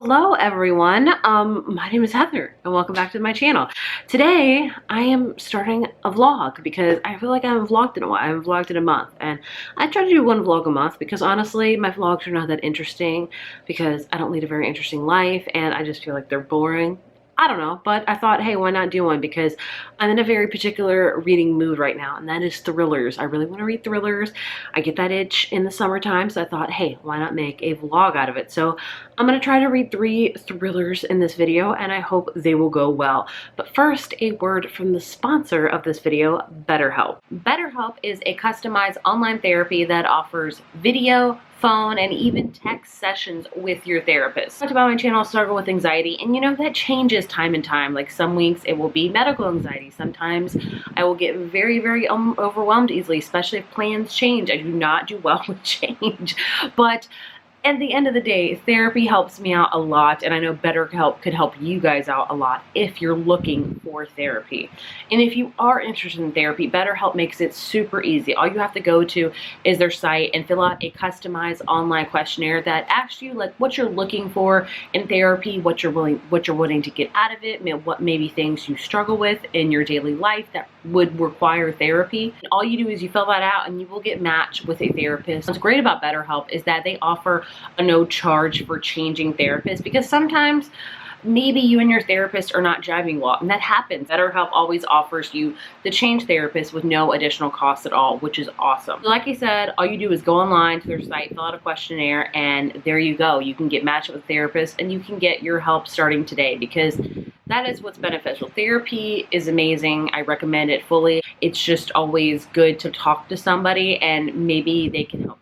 Hello everyone, my name is Heather and welcome back to my channel. Today I am starting a vlog because I feel like I haven't vlogged in a while. I haven't vlogged in a month, and I try to do one vlog a month because honestly my vlogs are not that interesting because I don't lead a very interesting life and I just feel like they're boring. I don't know, but I thought, hey, why not do one? Because I'm in a very particular reading mood right now, and that is thrillers. I really want to read thrillers. I get that itch in the summertime, so I thought, hey, why not make a vlog out of it? So I'm going to try to read 3 thrillers in this video, and I hope they will go well. But first, a word from the sponsor of this video, BetterHelp. BetterHelp is a customized online therapy that offers video, phone, and even text sessions with your therapist. I talked about my channel, struggle with anxiety, and you know that changes time and time. Like some weeks it will be medical anxiety. Sometimes I will get very overwhelmed easily, especially if plans change. I do not do well with change, but at the end of the day, therapy helps me out a lot, and I know BetterHelp could help you guys out a lot if you're looking for therapy. And if you are interested in therapy, BetterHelp makes it super easy. All you have to go to is their site and fill out a customized online questionnaire that asks you like what you're looking for in therapy, what you're willing to get out of it, what maybe things you struggle with in your daily life that would require therapy. And all you do is you fill that out and you will get matched with a therapist. What's great about BetterHelp is that they offer a no charge for changing therapists, because sometimes maybe you and your therapist are not jiving well, and that happens. BetterHelp always offers you to change therapists with no additional cost at all, which is awesome. So like I said, all you do is go online to their site, fill out a questionnaire, and there you go. You can get matched with a therapist and you can get your help starting today, because that is what's beneficial. Therapy is amazing. I recommend it fully. It's just always good to talk to somebody and maybe they can help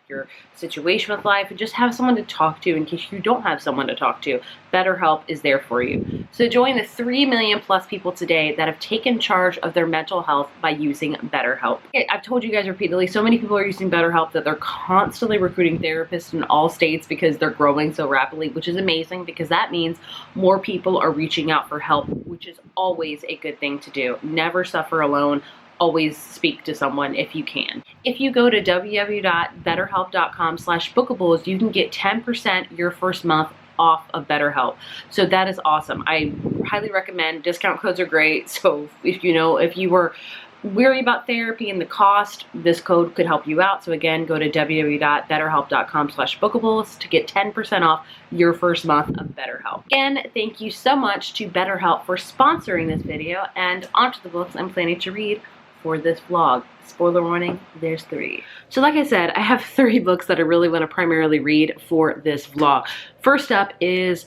your situation with life, and just have someone to talk to in case you don't have someone to talk to. BetterHelp is there for you. So join the 3 million plus people today that have taken charge of their mental health by using BetterHelp. I've told you guys repeatedly, so many people are using BetterHelp that they're constantly recruiting therapists in all states because they're growing so rapidly, which is amazing because that means more people are reaching out for help, which is always a good thing to do. Never suffer alone. Always speak to someone if you can. If you go to www.betterhelp.com/bookables, you can get 10% your first month off of BetterHelp. So that is awesome. I highly recommend. Discount codes are great. So if you were weary about therapy and the cost, this code could help you out. So again, go to www.betterhelp.com/bookables to get 10% off your first month of BetterHelp. Again, thank you so much to BetterHelp for sponsoring this video, and onto the books I'm planning to read for this vlog. Spoiler warning, there's 3. So like I said, I have 3 books that I really want to primarily read for this vlog. First up is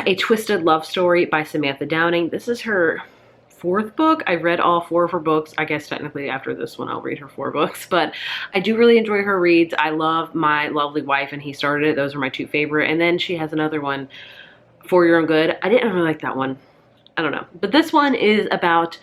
A Twisted Love Story by Samantha Downing. This is her 4th book. I read all 4 of her books. I guess technically after this one I'll read her 4 books, but I do really enjoy her reads. I love My Lovely Wife and He Started It. Those are my 2 favorite. And then she has another one, For Your Own Good. I didn't really like that one. I don't know. But this one is about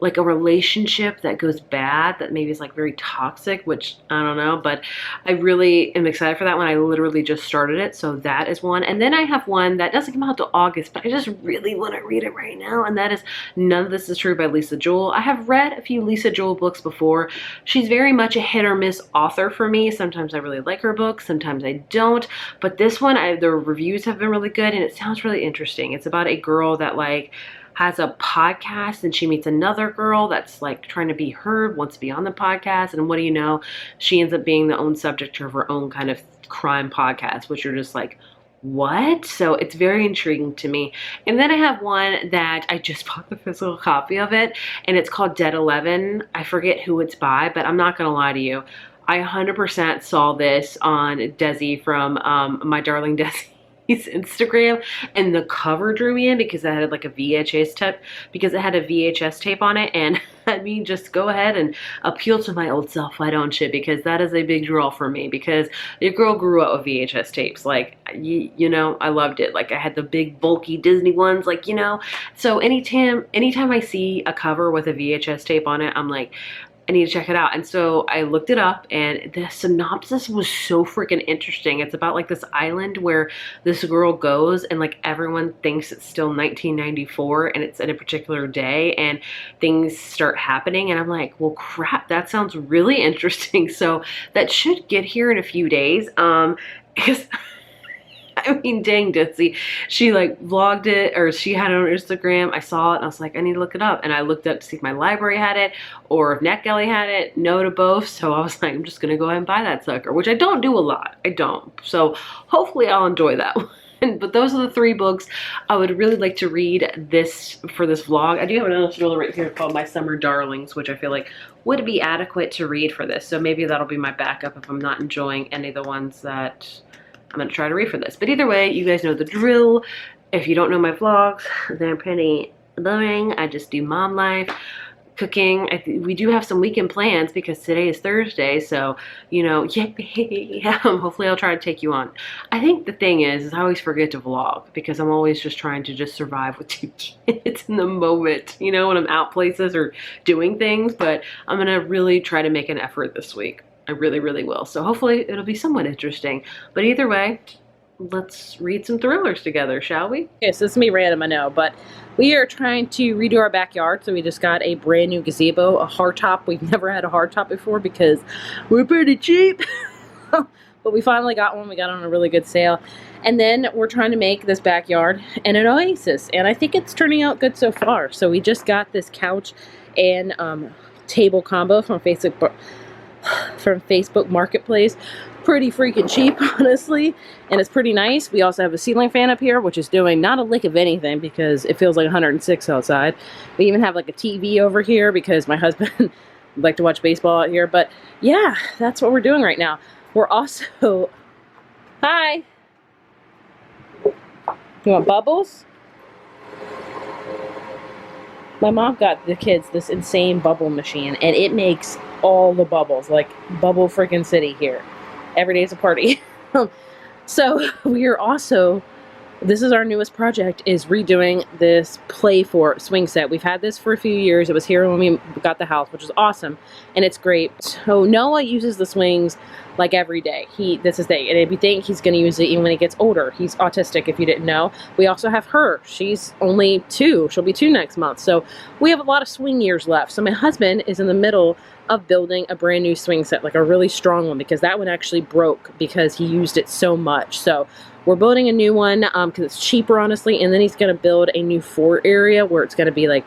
like a relationship that goes bad, that maybe is like very toxic, which I don't know, but I really am excited for that one. I literally just started it, so that is one. And then I have one that doesn't come out till August, but I just really want to read it right now, and that is None of This Is True by Lisa Jewell. I have read a few Lisa Jewell books before. She's very much a hit or miss author for me. Sometimes I really like her books, sometimes I don't, but this one, the reviews have been really good, and it sounds really interesting. It's about a girl that like has a podcast, and she meets another girl that's like trying to be heard, wants to be on the podcast, and what do you know, she ends up being the own subject of her own kind of crime podcast, which are just like, what? So it's very intriguing to me. And then I have one that I just bought the physical copy of it, and it's called Dead 11. I forget who it's by, but I'm not gonna lie to you, I 100% saw this on Desi from My Darling Desi Instagram, and the cover drew me in because it had like a VHS tape on it, and I mean, just go ahead and appeal to my old self, why don't you? Because that is a big draw for me, because your girl grew up with VHS tapes. Like, you know, I loved it. Like, I had the big bulky Disney ones, like, you know. So anytime I see a cover with a VHS tape on it, I'm like, I need to check it out. And so I looked it up, and the synopsis was so freaking interesting. It's about like this island where this girl goes, and like everyone thinks it's still 1994 and it's at a particular day, and things start happening, and I'm like, well crap, that sounds really interesting. So that should get here in a few days. Because I mean, dang, Ditsy. She like vlogged it, or she had it on Instagram. I saw it and I was like, I need to look it up. And I looked up to see if my library had it or if NetGalley had it. No to both. So I was like, I'm just going to go ahead and buy that sucker, which I don't do a lot. I don't. So hopefully I'll enjoy that one. But those are the 3 books I would really like to read for this vlog. I do have another thriller right here called My Summer Darlings, which I feel like would be adequate to read for this. So maybe that'll be my backup if I'm not enjoying any of the ones that I'm going to try to read for this. But either way, you guys know the drill. If you don't know my vlogs, they're pretty boring. I just do mom life, cooking. We do have some weekend plans because today is Thursday, so, you know, yeah, hopefully I'll try to take you on. I think the thing is I always forget to vlog because I'm always just trying to just survive with 2 kids in the moment, you know, when I'm out places or doing things, but I'm gonna really try to make an effort this week. I really, really will. So hopefully it'll be somewhat interesting. But either way, let's read some thrillers together, shall we? Okay, so this is me random, I know, but we are trying to redo our backyard, so we just got a brand new gazebo, a hardtop. We've never had a hardtop before because we're pretty cheap. But we finally got one. We got on a really good sale. And then we're trying to make this backyard an oasis, and I think it's turning out good so far. So we just got this couch and table combo from Facebook Marketplace. Pretty freaking cheap, honestly, and it's pretty nice. We also have a ceiling fan up here, which is doing not a lick of anything because it feels like 106 outside. We even have like a TV over here because my husband would like to watch baseball out here. But yeah, that's what we're doing right now. We're also... Hi! You want bubbles? My mom got the kids this insane bubble machine, and it makes all the bubbles, like bubble freaking city here. Every day is a party. So we are also, this is our newest project, is redoing this Play Fort swing set. We've had this for a few years. It was here when we got the house, which is awesome, and it's great. So Noah uses the swings like every day. That's his thing, and if you think he's going to use it even when he gets older. He's autistic, if you didn't know. We also have her. She's only 2. She'll be 2 next month. So we have a lot of swing years left. So my husband is in the middle of building a brand new swing set, like a really strong one, because that one actually broke because he used it so much. So we're building a new one because it's cheaper, honestly, and then he's going to build a new fort area where it's going to be like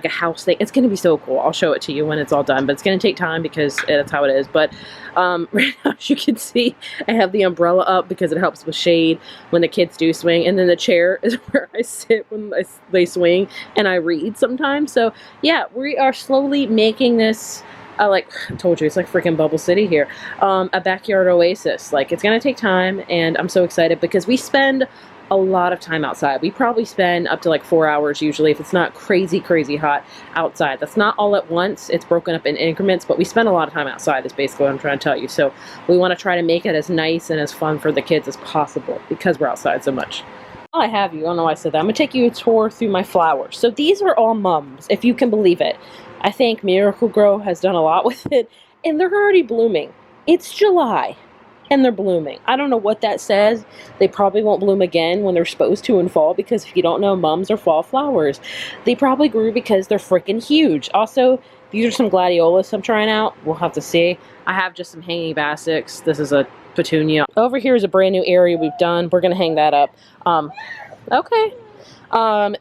a house thing. It's going to be so cool. I'll show it to you when it's all done, but it's going to take time because that's how it is. But right now, as you can see, I have the umbrella up because it helps with shade when the kids do swing, and then the chair is where I sit when they swing, and I read sometimes. So yeah, we are slowly making this like I told you, it's like freaking Bubble City here. A backyard oasis. Like, it's gonna take time, and I'm so excited because we spend a lot of time outside. We probably spend up to like 4 hours usually if it's not crazy hot outside. That's not all at once. It's broken up in increments, but we spend a lot of time outside is basically what I'm trying to tell you. So we want to try to make it as nice and as fun for the kids as possible because we're outside so much. While I have you, I don't know why I said that, I'm going to take you a tour through my flowers. So these are all mums, if you can believe it. I think Miracle Grow has done a lot with it, and they're already blooming. It's July, and they're blooming. I don't know what that says. They probably won't bloom again when they're supposed to in fall, because if you don't know, mums are fall flowers. They probably grew because they're freaking huge. Also, these are some gladiolus I'm trying out. We'll have to see. I have just some hanging baskets. This is a petunia. Over here is a brand new area we've done. We're going to hang that up. Okay.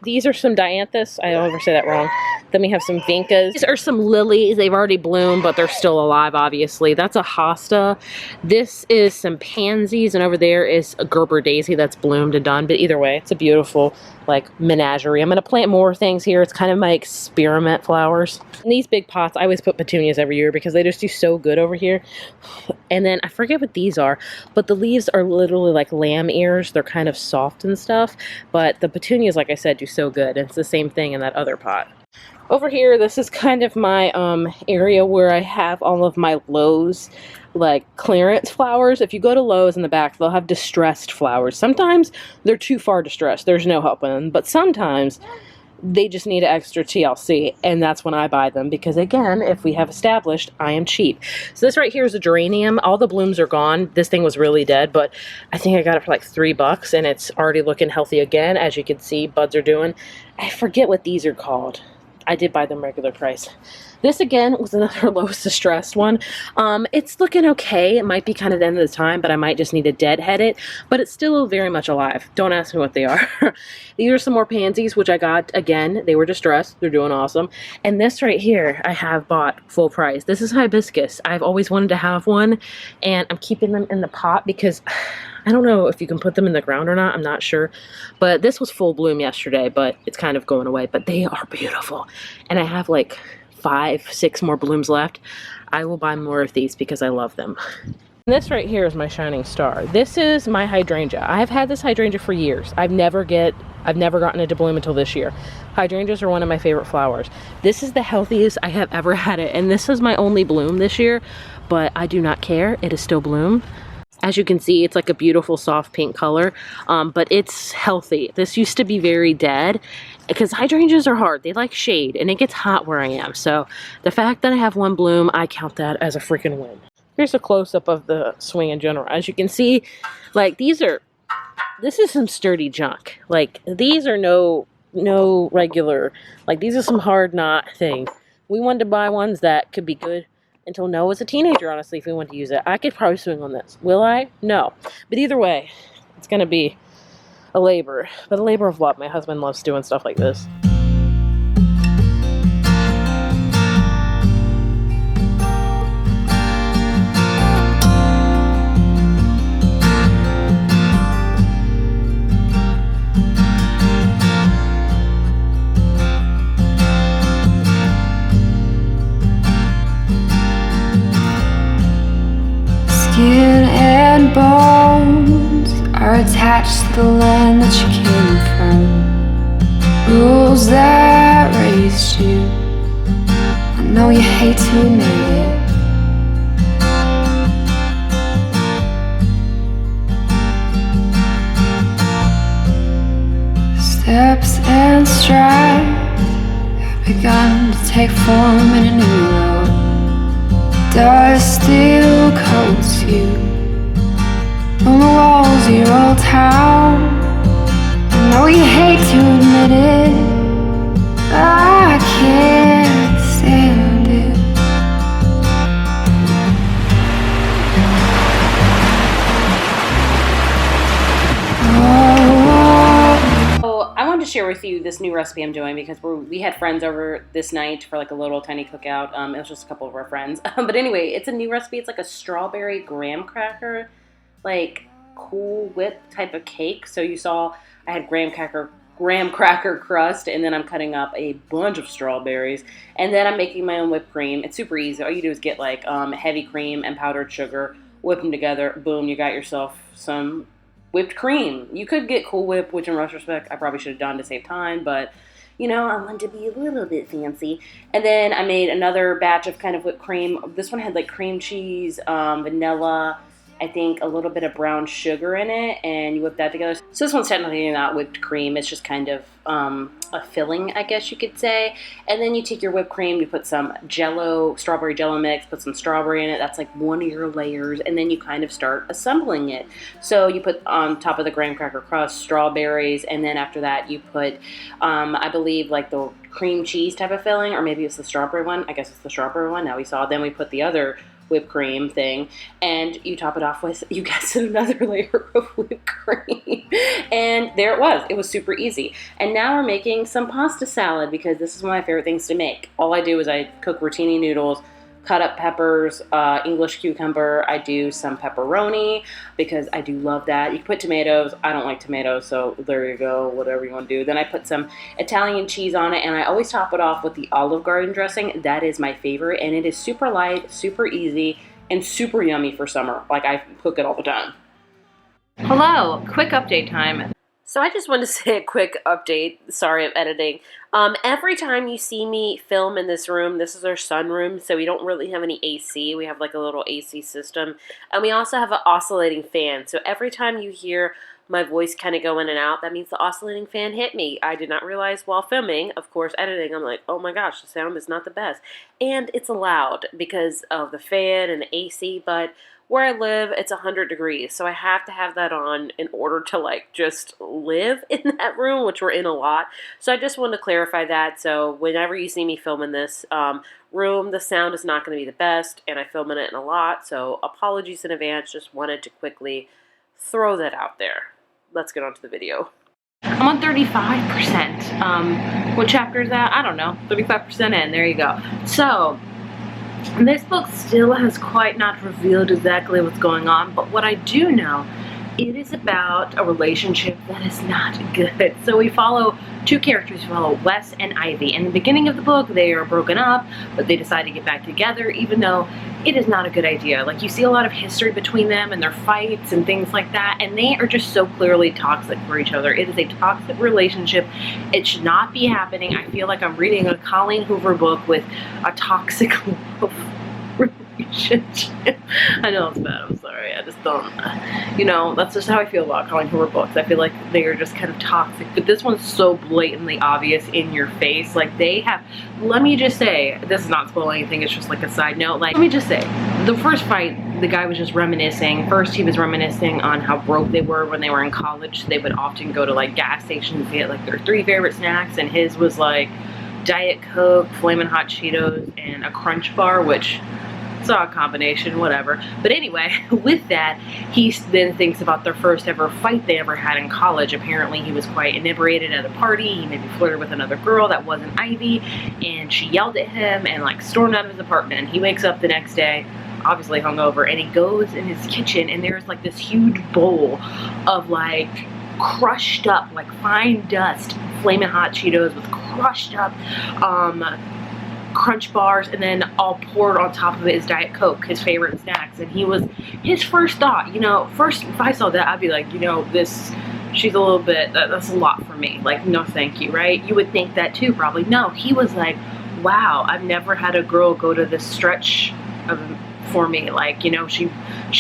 These are some dianthus. I don't ever say that wrong. Then we have some vincas. These are some lilies. They've already bloomed, but they're still alive, obviously. That's a hosta. This is some pansies, and over there is a Gerber daisy that's bloomed and done. But either way, it's a beautiful, like, menagerie. I'm going to plant more things here. It's kind of my experiment flowers. In these big pots, I always put petunias every year because they just do so good over here. And then I forget what these are, but the leaves are literally like lamb ears. They're kind of soft and stuff, but the petunias, like I said, do so good. And it's the same thing in that other pot. Over here, this is kind of my area where I have all of my Lowe's, like, clearance flowers. If you go to Lowe's in the back, they'll have distressed flowers. Sometimes they're too far distressed. There's no helping them. But sometimes they just need extra TLC, and that's when I buy them because, again, if we have established, I am cheap. So this right here is a geranium. All the blooms are gone. This thing was really dead, but I think I got it for like $3, and it's already looking healthy again. As you can see, buds are doing. I forget what these are called. I did buy them regular price. This again was another lowest distressed one. It's looking okay. It might be kind of the end of the time, but I might just need to deadhead it. But it's still very much alive. Don't ask me what they are. These are some more pansies, which I got again. They were distressed. They're doing awesome. And this right here, I have bought full price. This is hibiscus. I've always wanted to have one, and I'm keeping them in the pot because I don't know if you can put them in the ground or not. I'm not sure. But this was full bloom yesterday, but it's kind of going away. But they are beautiful. And I have like 5, 6 more blooms left. I will buy more of these because I love them. This right here is my shining star. This is my hydrangea. I have had this hydrangea for years. I've never gotten it to bloom until this year. Hydrangeas are one of my favorite flowers. This is the healthiest I have ever had it, and this is my only bloom this year, but I do not care. It is still bloomed. As you can see, it's like a beautiful soft pink color, but it's healthy. This used to be very dead because hydrangeas are hard. They like shade, and it gets hot where I am. So the fact that I have one bloom, I count that as a freaking win. Here's a close-up of the swing in general. As you can see, like this is some sturdy junk. Like these are no regular, like these are some hard knot things. We wanted to buy ones that could be good until Noah was a teenager, honestly, if we want to use it. I could probably swing on this. Will I? No. But either way, it's going to be a labor. But a labor of love. My husband loves doing stuff like this. Skin and bones are attached to the land that you came from. Rules that raised you. I know you hate to admit it. Steps and strides have begun to take form in a new road. Dust still coats you from the walls of your old town. I know you hate to admit it, but I can't stand it. So I wanted to share with you this new recipe I'm doing because we had friends over this night for like a little tiny cookout. It was just a couple of our friends. But anyway, it's a new recipe. It's like a strawberry graham cracker, like Cool Whip type of cake. So you saw I had graham cracker crust, and then I'm cutting up a bunch of strawberries, and then I'm making my own whipped cream. It's super easy. All you do is get like heavy cream and powdered sugar, whip them together, boom, you got yourself some whipped cream. You could get Cool Whip, which in retrospect I probably should have done to save time, but you know, I wanted to be a little bit fancy. And then I made another batch of kind of whipped cream. This one had like cream cheese, vanilla, I think a little bit of brown sugar in it, and you whip that together. So this one's technically not whipped cream. It's just kind of a filling, I guess you could say. And then you take your whipped cream, you put some Jello, strawberry Jello mix, put some strawberry in it. That's like one of your layers, and then you kind of start assembling it. So you put on top of the graham cracker crust strawberries, and then after that you put, I believe, like the cream cheese type of filling, or maybe it's the strawberry one. I guess it's the strawberry one. Now we saw. Then we put the other whipped cream thing, and you top it off with, you guessed it, another layer of whipped cream. And there it was. It was super easy. And now we're making some pasta salad because this is one of my favorite things to make. All I do is I cook rotini noodles, cut up peppers, English cucumber. I do some pepperoni because I do love that. You can put tomatoes. I don't like tomatoes, so there you go, whatever you want to do. Then I put some Italian cheese on it, and I always top it off with the Olive Garden dressing. That is my favorite, and it is super light, super easy, and super yummy for summer. Like, I cook it all the time. Hello, quick update time. So I just wanted to say a quick update. Sorry, I'm editing. Every time you see me film in this room, this is our sunroom, so we don't really have any AC. We have like a little AC system. And we also have an oscillating fan. So every time you hear my voice kind of go in and out, that means the oscillating fan hit me. I did not realize while filming, of course, editing, I'm like, oh my gosh, the sound is not the best. And it's loud because of the fan and the AC, but where I live, it's 100 degrees, so I have to have that on in order to like just live in that room, which we're in a lot. So I just wanted to clarify that. So whenever you see me filming this room, the sound is not going to be the best, and I film in it in a lot, so apologies in advance. Just wanted to quickly throw that out there. Let's get on to the video. I'm on 35%. What chapter is that? I don't know. 35% in. There you go. So this book still has quite not revealed exactly what's going on, but what I do know, it is about a relationship that is not good. So we follow two characters. We follow Wes and Ivy. In the beginning of the book, they are broken up, but they decide to get back together, even though it is not a good idea. Like, you see a lot of history between them and their fights and things like that, and they are just so clearly toxic for each other. It is a toxic relationship. It should not be happening. I feel like I'm reading a Colleen Hoover book with a toxic love relationship. I know it's bad, I'm sorry. I just don't, you know, that's just how I feel about Colleen Hoover books. I feel like they are just kind of toxic, but this one's so blatantly obvious in your face. Like, they have, let me just say, this is not spoiling anything, it's just like a side note. Like, let me just say, the first fight, the guy was just reminiscing. First, he was reminiscing on how broke they were when they were in college. They would often go to like gas stations to get like their 3 favorite snacks, and his was like Diet Coke, Flamin' Hot Cheetos, and a Crunch Bar, which saw a combination, whatever. But anyway, with that, he then thinks about their first ever fight they ever had in college. Apparently, he was quite inebriated at a party. He maybe flirted with another girl that wasn't Ivy, and she yelled at him and like stormed out of his apartment. And he wakes up the next day, obviously hungover, and he goes in his kitchen, and there's like this huge bowl of like crushed up, like fine dust, Flamin' Hot Cheetos with crushed up Crunch Bars, and then all poured on top of it is Diet Coke, his favorite snacks. And his first thought, you know, first if I saw that, I'd be like, you know, she's a little bit, that's a lot for me. Like, no thank you, right? You would think that too, probably. No, he was like, wow, I've never had a girl go to this stretch for me. Like, you know, she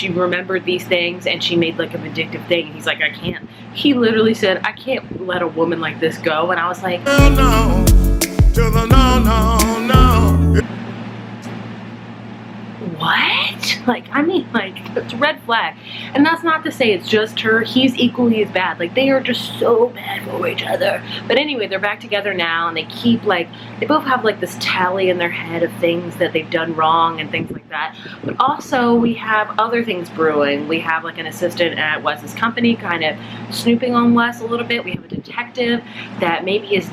remembered these things, and she made like a vindictive thing. And he's like, I can't. He literally said, I can't let a woman like this go. And I was like, no. To the no. What? Like, I mean, like, it's a red flag. And that's not to say it's just her. He's equally as bad. Like, they are just so bad for each other. But anyway, they're back together now, and they keep, like, they both have, like, this tally in their head of things that they've done wrong and things like that. But also, we have other things brewing. We have, like, an assistant at Wes's company kind of snooping on Wes a little bit. We have a detective that maybe is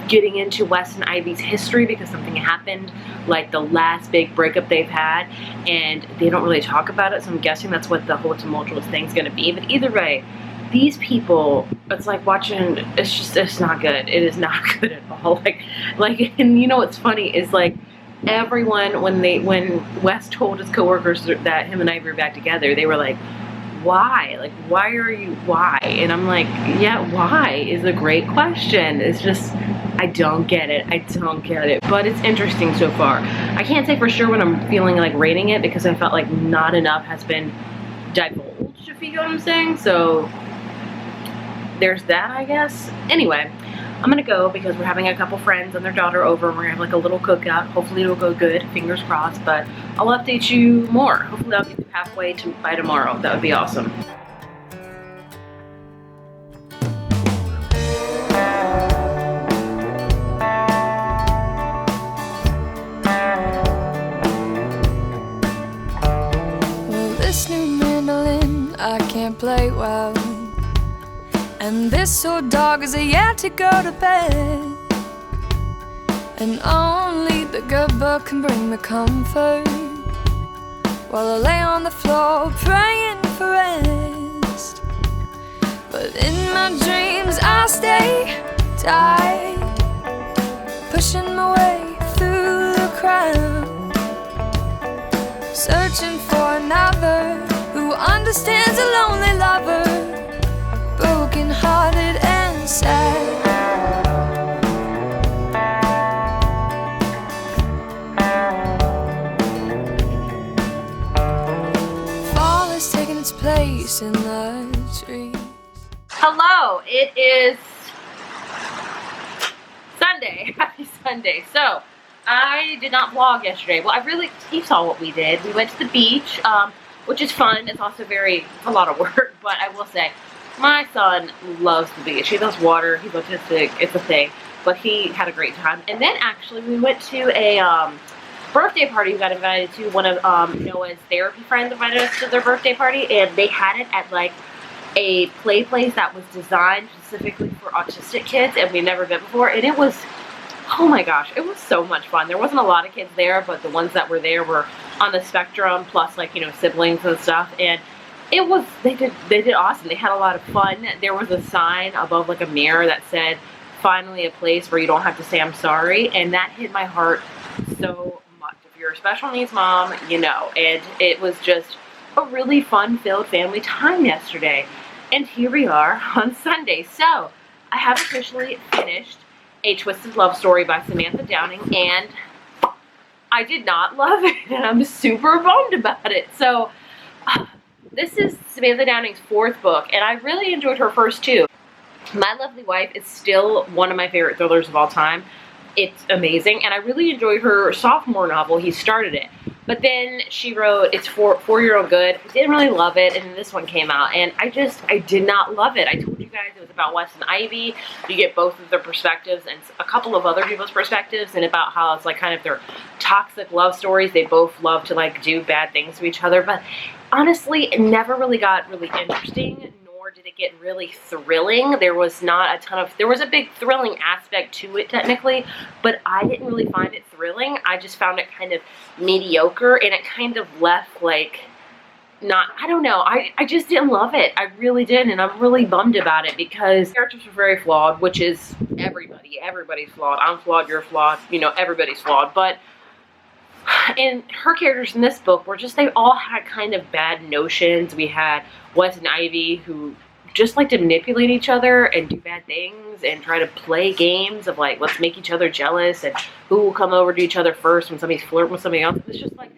getting into Wes and Ivy's history because something happened, like the last big breakup they've had, and they don't really talk about it, so I'm guessing that's what the whole tumultuous thing's gonna be. But either way, these people, it's like watching, it's not good. It is not good at all. Like, and you know what's funny is, like, everyone, when Wes told his coworkers that him and Ivy were back together, they were like, why? Like, why? And I'm like, yeah, why is a great question. It's just, I don't get it. But it's interesting so far. I can't say for sure when I'm feeling like rating it, because I felt like not enough has been divulged, if you know what I'm saying. So there's that, I guess. Anyway, I'm gonna go because we're having a couple friends and their daughter over, and we're gonna have like a little cookout. Hopefully it'll go good, fingers crossed, but I'll update you more. Hopefully I'll get you halfway by tomorrow. That would be awesome. Well, this new mandolin I can't play well, and this old dog is yet to go to bed, and only the good book can bring me comfort, while I lay on the floor praying for rest. But in my dreams I stay tight, pushing my way through the crowd, searching for another who understands a lonely lover, broken-hearted and sad. Fall has taken its place in the trees. Hello, it is Sunday. Happy Sunday. So, I did not vlog yesterday. Well, you saw what we did. We went to the beach. which is fun. It's also it's a lot of work, but I will say, my son loves the beach. He loves water. He's autistic. It's a thing. But he had a great time. And then actually we went to a birthday party. We got invited to. One of Noah's therapy friends invited us to their birthday party, and they had it at like a play place that was designed specifically for autistic kids, and we'd never been before. And it was, oh my gosh, it was so much fun. There wasn't a lot of kids there, but the ones that were there were on the spectrum, plus like, you know, siblings and stuff. And it was, they did awesome. They had a lot of fun. There was a sign above like a mirror that said, "Finally a place where you don't have to say I'm sorry," and that hit my heart so much. If you're a special needs mom, you know. And it was just a really fun-filled family time yesterday. And here we are on Sunday. So I have officially finished A Twisted Love Story by Samantha Downing, and I did not love it, and I'm super bummed about it. So this is Samantha Downing's 4th book, and I really enjoyed her first 2. My Lovely Wife is still one of my favorite thrillers of all time. It's amazing, and I really enjoyed her sophomore novel, He Started It. But then she wrote It's For Your Own Good. I didn't really love it, and then this one came out, and I did not love it. I told you guys it was about Wes and Ivy. You get both of their perspectives and a couple of other people's perspectives, and about how it's like kind of their toxic love stories. They both love to like do bad things to each other, but honestly, it never really got really interesting, nor did it get really thrilling. There was not a ton of, there was a big thrilling aspect to it technically, but I didn't really find it thrilling. I just found it kind of mediocre, and it kind of left like, not, I don't know, I just didn't love it. I really didn't, and I'm really bummed about it because characters were very flawed, which is everybody's flawed. I'm flawed, you're flawed, you know, everybody's flawed, but and her characters in this book were just, they all had kind of bad notions. We had Wes and Ivy who just like to manipulate each other and do bad things and try to play games of like, let's make each other jealous and who will come over to each other first when somebody's flirting with somebody else. It's just like,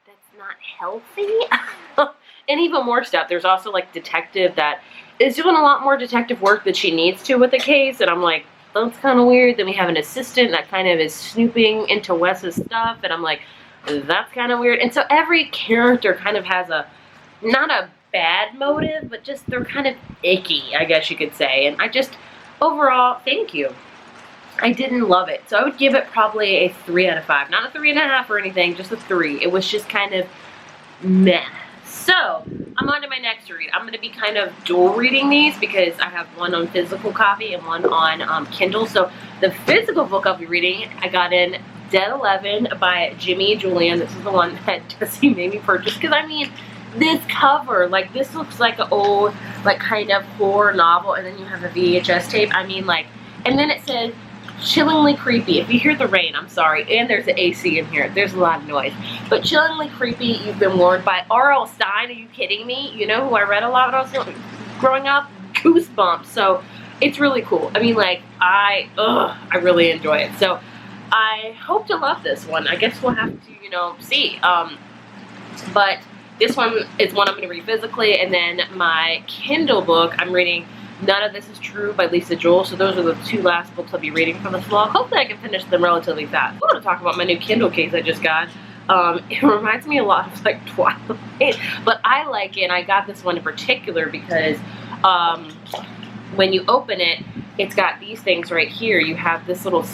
that's not healthy. And even more stuff. There's also like detective that is doing a lot more detective work that she needs to with the case, and I'm like, that's kind of weird. Then we have an assistant that kind of is snooping into Wes's stuff, and I'm like, that's kind of weird. And so every character kind of has a, not a bad motive, but just they're kind of icky, I guess you could say. And I just, overall, thank you. I didn't love it. So I would give it probably a 3 out of 5. Not a 3.5 or anything, just a 3. It was just kind of meh. So, I'm on to my next read. I'm going to be kind of dual reading these because I have one on physical copy and one on Kindle. So, the physical book I'll be reading, I got in Dead 11 by Jimmy Julian. This is the one that Jesse made me purchase because, I mean, this cover, like, this looks like an old, like, kind of horror novel, and then you have a VHS tape. I mean, like, and then it says, chillingly creepy. If you hear the rain, I'm sorry. And there's an AC in here. There's a lot of noise. But chillingly creepy, you've been warned by R.L. Stine. Are you kidding me? You know who I read a lot when I was growing up? Goosebumps. So it's really cool. I mean, like, I really enjoy it. So I hope to love this one. I guess we'll have to, you know, see. But this one is one I'm going to read physically. And then my Kindle book, I'm reading None of This Is True by Lisa Joel. So those are the 2 last books I'll be reading from this vlog. Hopefully I can finish them relatively fast. I want to talk about my new Kindle case I just got. It reminds me a lot of like Twilight, but I like it. And I got this one in particular because when you open it, it's got these things right here. You have this little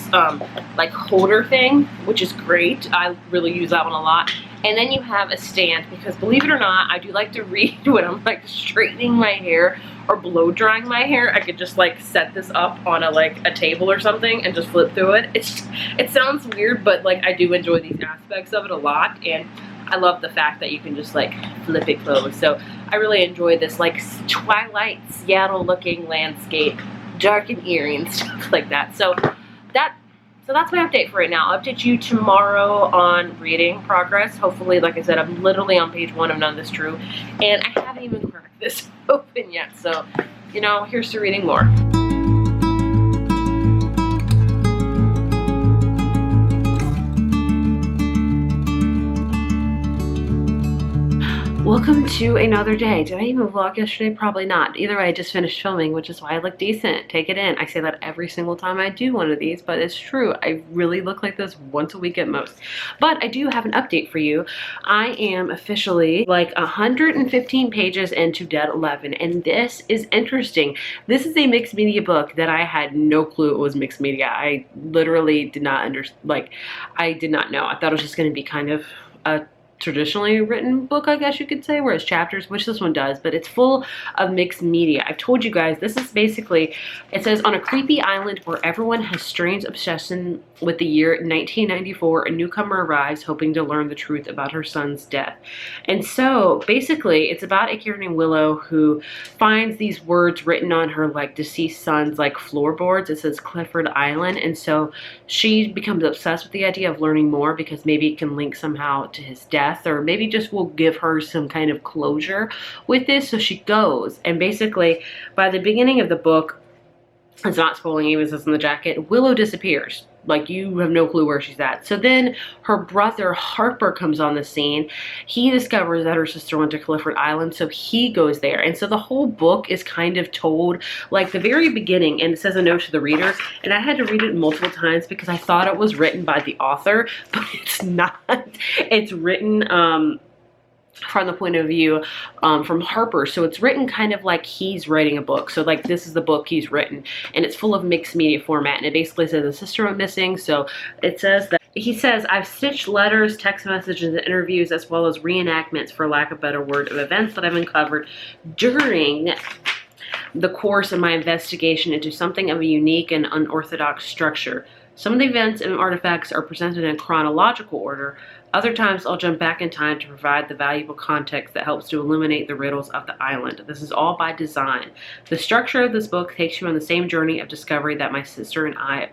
like holder thing, which is great. I really use that one a lot. And then you have a stand because, believe it or not, I do like to read when I'm like straightening my hair or blow drying my hair. I could just like set this up on a table or something and just flip through it. It sounds weird, but like I do enjoy these aspects of it a lot, and I love the fact that you can just like flip it closed. So I really enjoy this like Twilight Seattle looking landscape, dark and eerie and stuff like that. So that's my update for right now. I'll update you tomorrow on reading progress. Hopefully, like I said, I'm literally on page 1 of None of This True, and I haven't even cracked this open yet. So, you know, here's to reading more. Welcome to another day. Did I even vlog yesterday? Probably not. Either way, I just finished filming, which is why I look decent. Take it in. I say that every single time I do one of these, but it's true. I really look like this once a week at most. But I do have an update for you. I am officially like 115 pages into Dead 11, and this is interesting. This is a mixed media book that I had no clue it was mixed media. I literally did not I did not know. I thought it was just going to be kind of a traditionally written book, I guess you could say, whereas chapters, which this one does, but it's full of mixed media. I've told you guys, this is basically, it says, on a creepy island where everyone has strange obsession with the year 1994, a newcomer arrives hoping to learn the truth about her son's death. And so basically it's about a character named Willow who finds these words written on her like deceased son's like floorboards. It says Clifford Island, and so she becomes obsessed with the idea of learning more because maybe it can link somehow to his death, or maybe just will give her some kind of closure with this. So she goes, and basically by the beginning of the book, it's not spoiling, even says in the jacket, Willow disappears. Like, you have no clue where she's at. So then her brother Harper comes on the scene. He discovers that her sister went to Clifford Island, so he goes there. And so the whole book is kind of told like the very beginning, and it says a note to the reader, and I had to read it multiple times because I thought it was written by the author, but it's not. It's written from the point of view from Harper. So it's written kind of like he's writing a book. So like this is the book he's written, and it's full of mixed media format, and it basically says a sister went missing. So it says that he says, I've stitched letters, text messages, and interviews, as well as reenactments, for lack of a better word, of events that I've uncovered during the course of my investigation into something of a unique and unorthodox structure. Some of the events and artifacts are presented in chronological order. Other times I'll jump back in time to provide the valuable context that helps to illuminate the riddles of the island. This is all by design. The structure of this book takes you on the same journey of discovery that my sister and I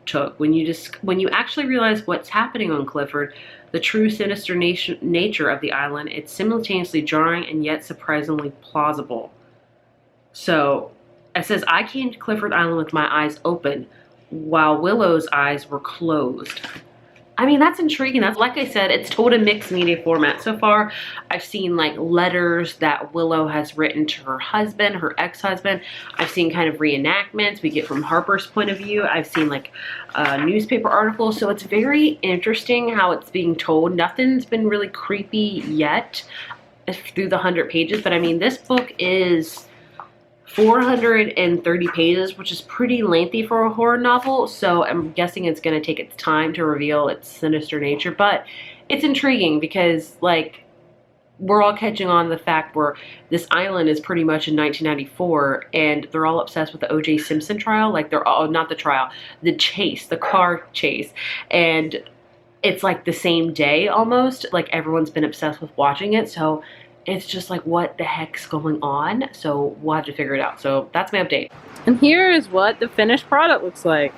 took. When you actually realize what's happening on Clifford, the true sinister nature of the island, it's simultaneously jarring and yet surprisingly plausible. So it says, I came to Clifford Island with my eyes open, while Willow's eyes were closed. I mean, that's intriguing. That's, like I said, it's told in mixed media format. So far, I've seen like letters that Willow has written to her husband, her ex-husband. I've seen kind of reenactments we get from Harper's point of view. I've seen like newspaper articles. So it's very interesting how it's being told. Nothing's been really creepy yet through the 100 pages. But I mean, this book is 430 pages, which is pretty lengthy for a horror novel, so I'm guessing it's going to take its time to reveal its sinister nature, but it's intriguing because, like, we're all catching on the fact where this island is pretty much in 1994, and they're all obsessed with the O.J. Simpson trial, like, they're all, not the trial, the chase, the car chase, and it's like the same day almost, like, everyone's been obsessed with watching it, so it's just like, what the heck's going on? So we'll have to figure it out. So that's my update. And here is what the finished product looks like.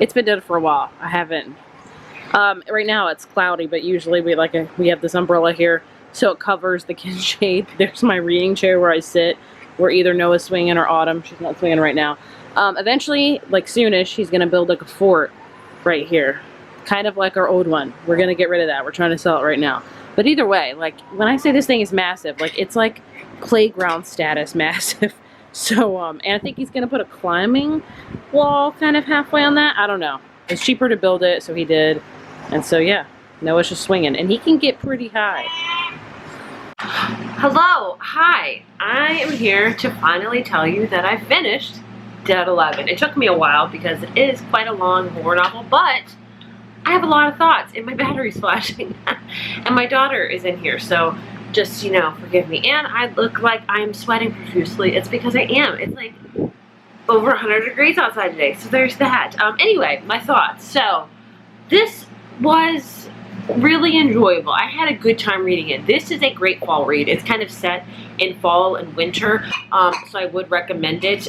It's been done for a while. I haven't. Right now it's cloudy, but usually we have this umbrella here, so it covers the shade. There's my reading chair where I sit, where either Noah's swinging or Autumn. She's not swinging right now. Eventually, like soonish, she's gonna build like a fort right here, kind of like our old one. We're gonna get rid of that. We're trying to sell it right now. But either way, like, when I say this thing is massive, like, it's like playground status massive. So, and I think he's gonna put a climbing wall kind of halfway on that. I don't know. It's cheaper to build it, so he did. And so, yeah, Noah's just swinging. And he can get pretty high. Hello, hi. I am here to finally tell you that I finished Dead 11. It took me a while because it is quite a long horror novel, but I have a lot of thoughts, and my battery's flashing, and my daughter is in here, so just, you know, forgive me. And I look like I'm sweating profusely. It's because I am. It's like over 100 degrees outside today, so there's that. Anyway, my thoughts. So this was really enjoyable. I had a good time reading it. This is a great fall read. It's kind of set in fall and winter, so I would recommend it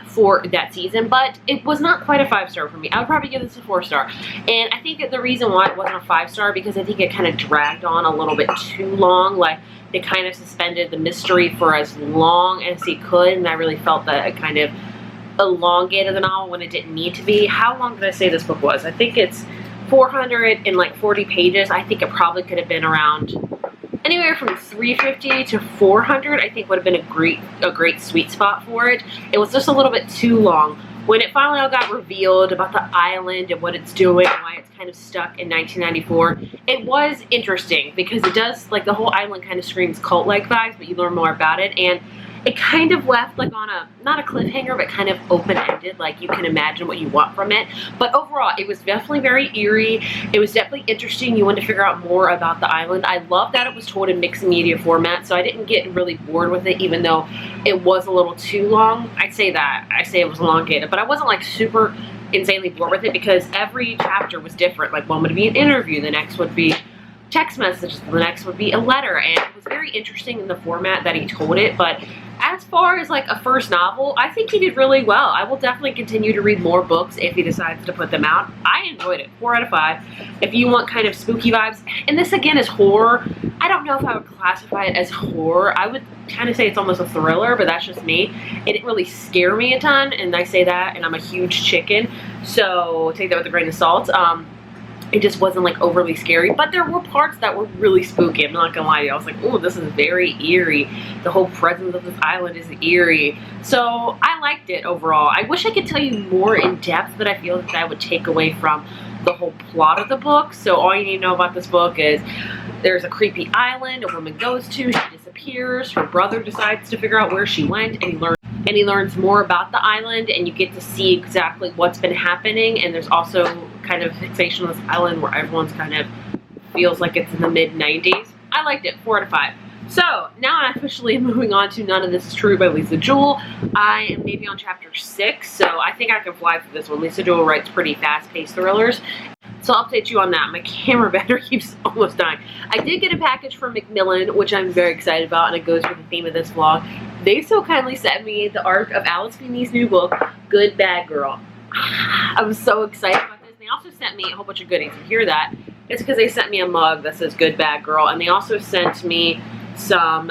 for that season, but it was not quite a 5-star for me. I would probably give this a 4-star, and I think that the reason why it wasn't a 5-star because I think it kind of dragged on a little bit too long. Like, they kind of suspended the mystery for as long as they could, and I really felt that it kind of elongated the novel when it didn't need to be. How long did I say this book was? I think it's 440 pages. I think it probably could have been around Anywhere from 350 to 400, I think would have been a great sweet spot for it. It was just a little bit too long. When it finally all got revealed about the island and what it's doing and why it's kind of stuck in 1994, it was interesting because it does, like, the whole island kind of screams cult-like vibes, but you learn more about it, and it kind of left like on a, not a cliffhanger, but kind of open-ended, like you can imagine what you want from it. But overall, it was definitely very eerie. It was definitely interesting. You wanted to figure out more about the island. I love that it was told in mixed media format, so I didn't get really bored with it, even though it was a little too long. I say it was elongated, but I wasn't like super insanely bored with it because every chapter was different. Like one would be an interview, the next would be text messages, the next would be a letter, and it was very interesting in the format that he told it. But as far as like a first novel, I think he did really well. I will definitely continue to read more books if he decides to put them out. I enjoyed it. 4 out of 5. If you want kind of spooky vibes, and this again is horror. I don't know if I would classify it as horror. I would kind of say it's almost a thriller, but that's just me. It didn't really scare me a ton, and I say that, and I'm a huge chicken, so take that with a grain of salt. It just wasn't like overly scary, but there were parts that were really spooky. I'm not gonna lie to you. I was like, oh, this is very eerie. The whole presence of this island is eerie. So I liked it overall. I wish I could tell you more in depth, but I feel that I would take away from the whole plot of the book. So all you need to know about this book is there's a creepy island a woman goes to, she disappears, her brother decides to figure out where she went, and he learns more about the island, and you get to see exactly what's been happening. And there's also kind of fixation on this island where everyone's kind of feels like it's in the mid-90s. I liked it. 4 out of 5. So now I'm officially moving on to None of This Is True by Lisa Jewell. I am maybe on chapter 6, so I think I can fly through this one. Lisa Jewell writes pretty fast-paced thrillers, so I'll update you on that. My camera battery keeps almost dying. I did get a package from Macmillan, which I'm very excited about, and it goes with the theme of this vlog. They so kindly sent me the arc of Alex Feeney's new book, Good Bad Girl. I'm so excited about this. They also sent me a whole bunch of goodies. You hear that? It's because they sent me a mug that says Good Bad Girl, and they also sent me some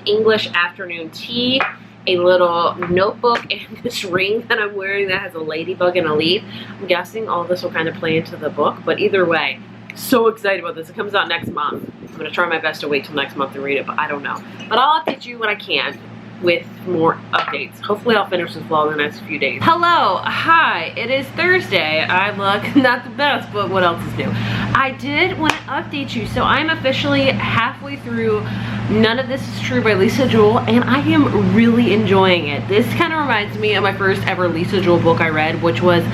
English afternoon tea, a little notebook, and this ring that I'm wearing that has a ladybug and a leaf. I'm guessing all this will kind of play into the book, but either way, so excited about this. It comes out next month. I'm going to try my best to wait till next month to read it, but I don't know. But I'll update you when I can with more updates. Hopefully I'll finish this vlog in the next few days. Hello, hi, it is Thursday. I look not the best, but what else is new? I did want to update you, so I'm officially halfway through None of This Is True by Lisa Jewell, and I am really enjoying it. This kind of reminds me of my first ever Lisa Jewell book I read, which was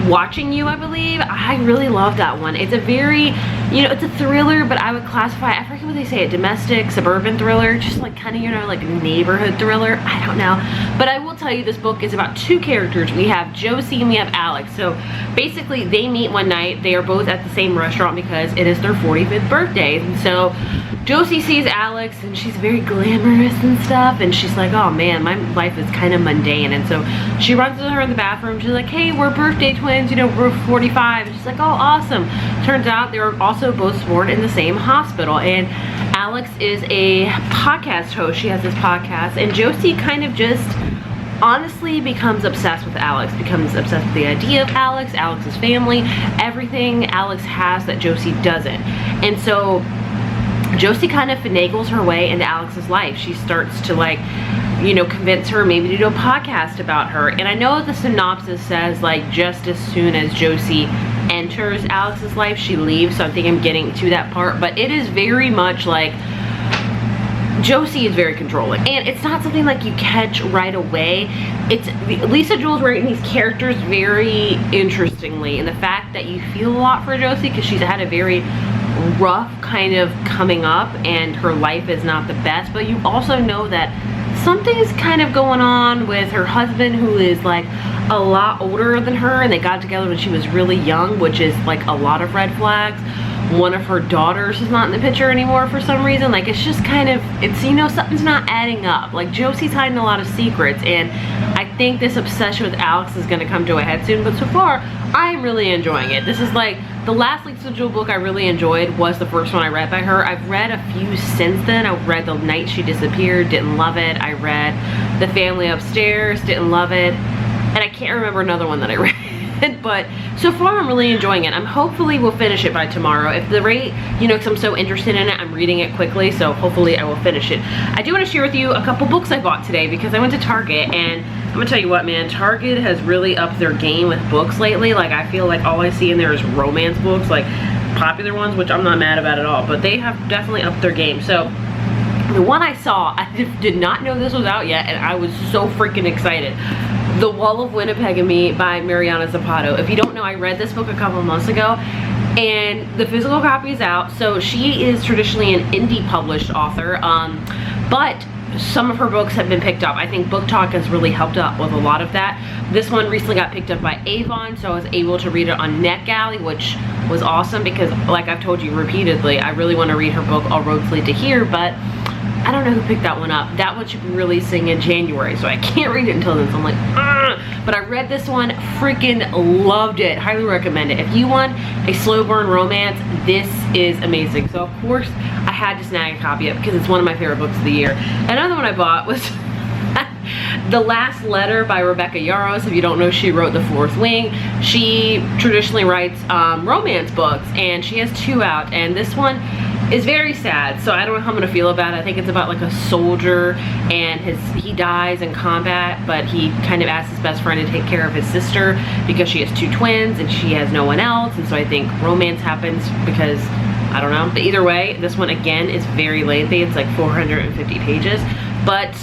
Watching You, I believe. I really love that one. It's a very, it's a thriller, but I would classify, I forget what they say, a domestic, suburban thriller, just like kind of, like neighborhood thriller. I don't know. But I will tell you, this book is about 2 characters. We have Josie and we have Alex. So basically they meet one night. They are both at the same restaurant because it is their 45th birthday. And so Josie sees Alex and she's very glamorous and stuff, and she's like, oh man, my life is kind of mundane. And so she runs to her in the bathroom. She's like, hey, we're birthday twins, we're 45. And she's like, oh, awesome. Turns out they were also both born in the same hospital, and Alex is a podcast host. She has this podcast, and Josie kind of just honestly becomes obsessed with Alex, becomes obsessed with the idea of Alex, Alex's family, everything Alex has that Josie doesn't. And so Josie kind of finagles her way into Alex's life. She starts to convince her maybe to do a podcast about her. And I know the synopsis says just as soon as Josie enters Alex's life, she leaves. So I think I'm getting to that part. But it is very much Josie is very controlling, and it's not something you catch right away. It's Lisa Jewell's writing these characters very interestingly, and the fact that you feel a lot for Josie because she's had a very rough kind of coming up and her life is not the best, but you also know that something's kind of going on with her husband, who is a lot older than her, and they got together when she was really young, which is a lot of red flags. One of her daughters is not in the picture anymore for some reason. It's just kind of, something's not adding up. Josie's hiding a lot of secrets, and I think this obsession with Alex is going to come to a head soon, but so far I'm really enjoying it. This is the last Lisa Jewell book I really enjoyed was the first one I read by her. I've read a few since then. I read The Night She Disappeared, didn't love it. I read The Family Upstairs, didn't love it. And I can't remember another one that I read. but so far I'm really enjoying it. I'm hopefully will finish it by tomorrow. If the rate, you know, because I'm so interested in it, I'm reading it quickly, so hopefully I will finish it. I do want to share with you a couple books I bought today because I went to Target, and I'm gonna tell you what, man, Target has really upped their game with books lately. Like, I feel like all I see in there is romance books, like popular ones, which I'm not mad about at all, but they have definitely upped their game. So the one I saw, I did not know this was out yet, and I was so freaking excited. The Wall of Winnipeg and Me by Mariana Zapata. If you don't know, I read this book a couple of months ago, and the physical copy is out. So she is traditionally an indie published author, but some of her books have been picked up. I think Book Talk has really helped out with a lot of that. This one recently got picked up by Avon, so I was able to read it on NetGalley, which was awesome because, like I've told you repeatedly, I really want to read her book All Roads Lead to Here, but I don't know who picked that one up. That one should be releasing in January, so I can't read it until then, so I'm like, ugh. But I read this one, freaking loved it. Highly recommend it. If you want a slow burn romance, this is amazing. So of course, I had to snag a copy of it because it's one of my favorite books of the year. Another one I bought was The Last Letter by Rebecca Yarros. If you don't know, she wrote The Fourth Wing. She traditionally writes romance books, and she has 2 out, and this one is very sad, so I don't know how I'm gonna feel about it. I think it's about like a soldier, and he dies in combat, but he kind of asks his best friend to take care of his sister because she has 2 twins and she has no one else, and so I think romance happens because, I don't know. But either way, this one again is very lengthy. It's like 450 pages, but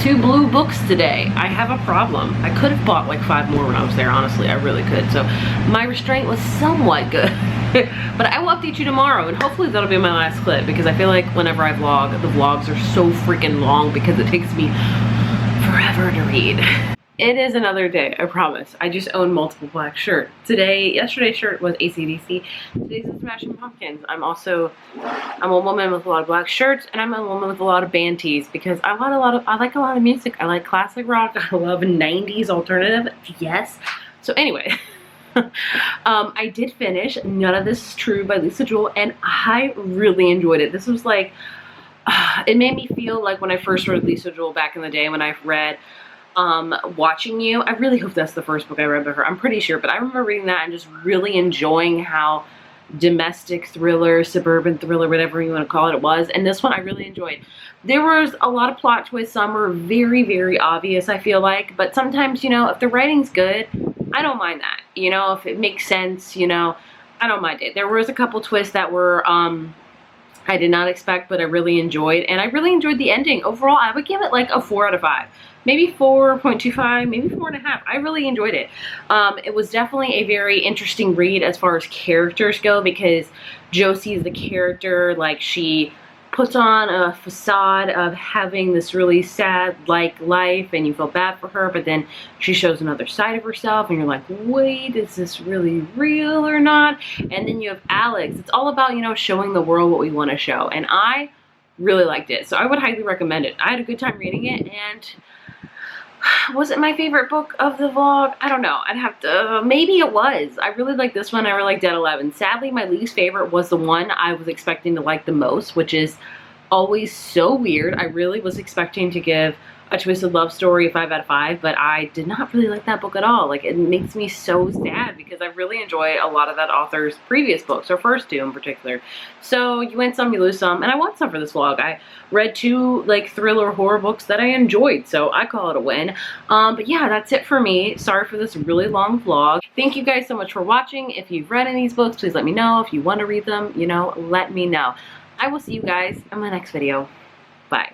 2 blue books today. I have a problem. I could have bought like 5 more when I was there, honestly. I really could. So my restraint was somewhat good. But I will update you tomorrow, and hopefully that'll be my last clip because I feel like whenever I vlog, the vlogs are so freaking long because it takes me forever to read. It is another day, I promise. I just own multiple black shirts. Yesterday's shirt was AC/DC. Today's is Smashing Pumpkins. I'm a woman with a lot of black shirts, and I'm a woman with a lot of band tees because I like a lot of music. I like classic rock. I love 90s alternative. Yes. So anyway, I did finish None of This Is True by Lisa Jewell, and I really enjoyed it. This was like, it made me feel like when I first read Lisa Jewell back in the day when I read Watching You. I really hope that's the first book I read by her. I'm pretty sure, but I remember reading that and just really enjoying how domestic thriller, suburban thriller, whatever you want to call it, was. And this one I really enjoyed. There was a lot of plot twists. Some were very, very obvious, I feel like. But sometimes, you know, if the writing's good, I don't mind that. You know, if it makes sense, you know, I don't mind it. There was a couple twists that were, I did not expect, but I really enjoyed. And I really enjoyed the ending. Overall, I would give it like a 4 out of 5. Maybe 4.25, maybe 4.5. I really enjoyed it. It was definitely a very interesting read as far as characters go because Josie is the character, like she puts on a facade of having this really sad like life and you feel bad for her, but then she shows another side of herself and you're like, wait, is this really real or not? And then you have Alex. It's all about, you know, showing the world what we want to show, and I really liked it, so I would highly recommend it. I had a good time reading it, and was it my favorite book of the vlog? I don't know. I'd have to, maybe it was. I really like this one. I really like Dead 11. Sadly, my least favorite was the one I was expecting to like the most, which is Always So Weird. I really was expecting to give A Twisted Love Story a 5 out of 5, but I did not really like that book at all. Like, it makes me so sad because I really enjoy a lot of that author's previous books, or first 2 in particular. So you win some, you lose some, and I want some for this vlog. I read 2 like thriller horror books that I enjoyed, so I call it a win. But yeah, that's it for me. Sorry for this really long vlog. Thank you guys so much for watching. If you've read any of these books, please let me know. If you want to read them, you know, let me know. I will see you guys in my next video. Bye.